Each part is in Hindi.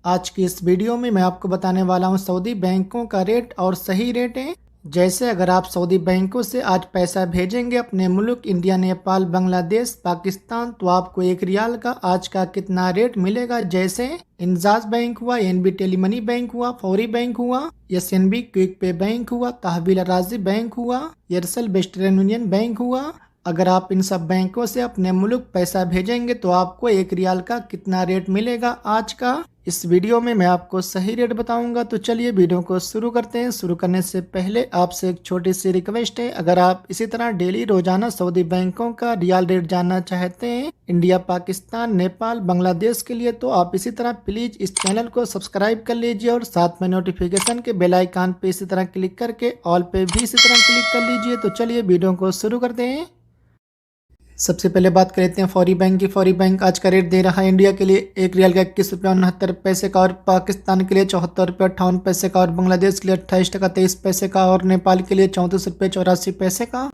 आज की इस वीडियो में मैं आपको बताने वाला हूं सऊदी बैंकों का रेट और सही रेट है। जैसे अगर आप सऊदी बैंकों से आज पैसा भेजेंगे अपने मुल्क इंडिया, नेपाल, बांग्लादेश, पाकिस्तान, तो आपको एक रियाल का आज का कितना रेट मिलेगा। जैसे इंजाज बैंक हुआ, एनबी टेलीमनी बैंक हुआ, फौरी बैंक हुआ, एसएनबी क्विक पे बैंक हुआ, तहवील राजी बैंक हुआ, एयरसेल वेस्टर्न यूनियन बैंक हुआ। अगर आप इन सब बैंकों से अपने मुल्क पैसा भेजेंगे तो आपको एक रियाल का कितना रेट मिलेगा आज का, इस वीडियो में मैं आपको सही रेट बताऊंगा। तो चलिए वीडियो को शुरू करते हैं। शुरू करने से पहले आपसे एक छोटी सी रिक्वेस्ट है, अगर आप इसी तरह डेली रोजाना सऊदी बैंकों का रियाल रेट जानना चाहते हैं इंडिया, पाकिस्तान, नेपाल, बांग्लादेश के लिए, तो आप इसी तरह प्लीज इस चैनल को सब्सक्राइब कर लीजिए और साथ में नोटिफिकेशन के बेल आइकन पे इसी तरह क्लिक करके ऑल पे भी इसी तरह क्लिक कर लीजिए। तो चलिए वीडियो को शुरू करते हैं। सबसे पहले बात करते हैं फौरी बैंक की। फौरी बैंक आज का रेट दे रहा है इंडिया के लिए एक रियाल का 21 रुपये 69 पैसे का, और पाकिस्तान के लिए 74 रुपये 58 पैसे का, और बांग्लादेश के लिए 28 टका 23 पैसे का, और नेपाल के लिए 34 रुपये 84 पैसे का।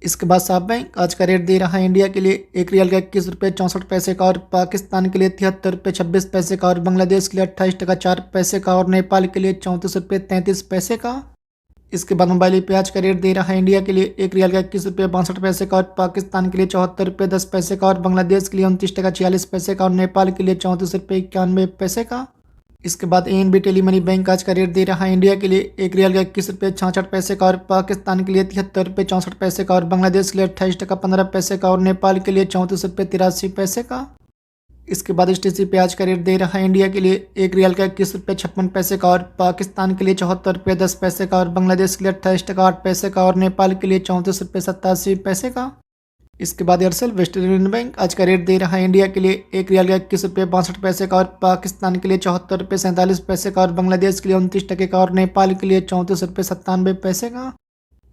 इसके बाद साफ बैंक आज का रेट दे रहा है इंडिया के लिए एक रियाल का 21 रुपये 64 पैसे का, और पाकिस्तान के लिए 73 रुपये 26 पैसे का, और बांग्लादेश के लिए 28 टका 4 पैसे का, और नेपाल के लिए 34 रुपये 33 पैसे का। इसके बाद मोबाइल पे आज का रेट दे रहा है इंडिया के लिए एक रियाल का 21 रुपये 62 पैसे का, और पाकिस्तान के लिए 74 रुपये 10 पैसे का, और बांग्लादेश के लिए 29 टका 46 पैसे का, और नेपाल के लिए 34 रुपये 91 पैसे का। इसके बाद एनबी टेलीमनी बैंक आज का रेट दे रहा है इंडिया के लिए एक रियाल का 21 रुपये 66 पैसे का, और पाकिस्तान के लिए 73 रुपये 64 पैसे का, और बांग्लादेश के लिए 28 टका 15 पैसे का, और नेपाल के लिए 34 रुपये 83 पैसे का। इसके बाद एचटीसी पे आज का रेट दे रहा है इंडिया के लिए एक रियाल का 21 रुपये 56 पैसे का, और पाकिस्तान के लिए 74 रुपये 10 पैसे का, और बांग्लादेश के लिए 28 टका 8 पैसे का, और नेपाल के लिए 34 रुपये 87 पैसे का। इसके बाद एयरसेल वेस्टर्न यूनियन बैंक आज का रेट दे रहा है इंडिया के लिए एक रियाल का 21 रुपये 62 पैसे का, और पाकिस्तान के लिए 74 रुपये 47 पैसे का, और बांग्लादेश के लिए 29 टके का, और नेपाल के लिए 34 रुपये 97 पैसे का।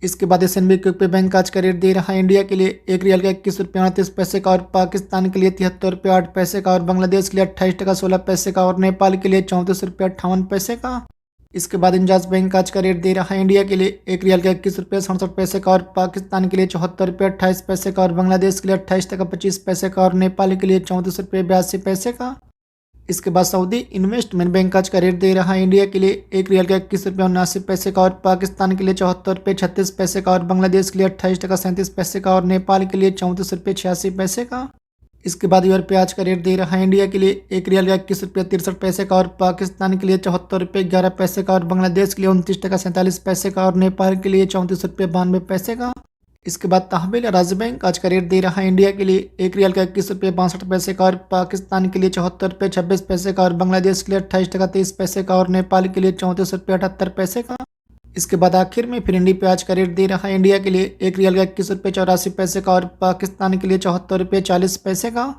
इसके बाद एसएनबी क्विक पे बैंक आज का रेट दे रहा है इंडिया के लिए एक रियाल का 21 रुपये 38 पैसे का, और पाकिस्तान के लिए 73 रुपये 8 पैसे का, और बांग्लादेश के लिए 28 टका 16 पैसे का, और नेपाल के लिए 34 रुपये 58 पैसे का। इसके बाद इंजाज बैंक आज का रेट दे रहा है इंडिया के लिए एक रियाल का 21 रुपये 67 पैसे का, और पाकिस्तान के लिए 74 रुपये 28 पैसे का, और बांग्लादेश के लिए 28 टका 25 पैसे का, और नेपाल के लिए 34 रुपये 82 पैसे का। इसके बाद सऊदी इन्वेस्टमेंट बैंक आज का रेट दे रहा है इंडिया के लिए एक रियाल का 21 रुपये 79 पैसे का, और पाकिस्तान के लिए 74 रुपये 36 पैसे का, और बांग्लादेश के लिए 28 टका 37 पैसे का, और नेपाल के लिए 34 रुपये 86 पैसे का। इसके बाद यूरो पे आज का रेट दे रहा है इंडिया के लिए एक रियाल का 21 रुपये 63 पैसे का, और पाकिस्तान के लिए 74 रुपये 11 पैसे का, और बांग्लादेश के लिए 29 टका 47 पैसे का, और नेपाल के लिए 34 रुपये 92 पैसे का। इसके बाद तहवील राजी बैंक आज का रेट दे रहा है इंडिया के लिए एक रियाल का 21 रुपये 62 पैसे का, और पाकिस्तान के लिए 74 रुपये 26 पैसे का, और बांग्लादेश के लिए 28 टका 23 पैसे का, और नेपाल के लिए 34 रुपये 78 पैसे का। इसके बाद आखिर में फिर इंडी पे आज का रेट दे रहा है इंडिया के लिए एक रियाल का 21 रुपये 84 पैसे का, और पाकिस्तान के लिए 74 रुपये 40 पैसे का।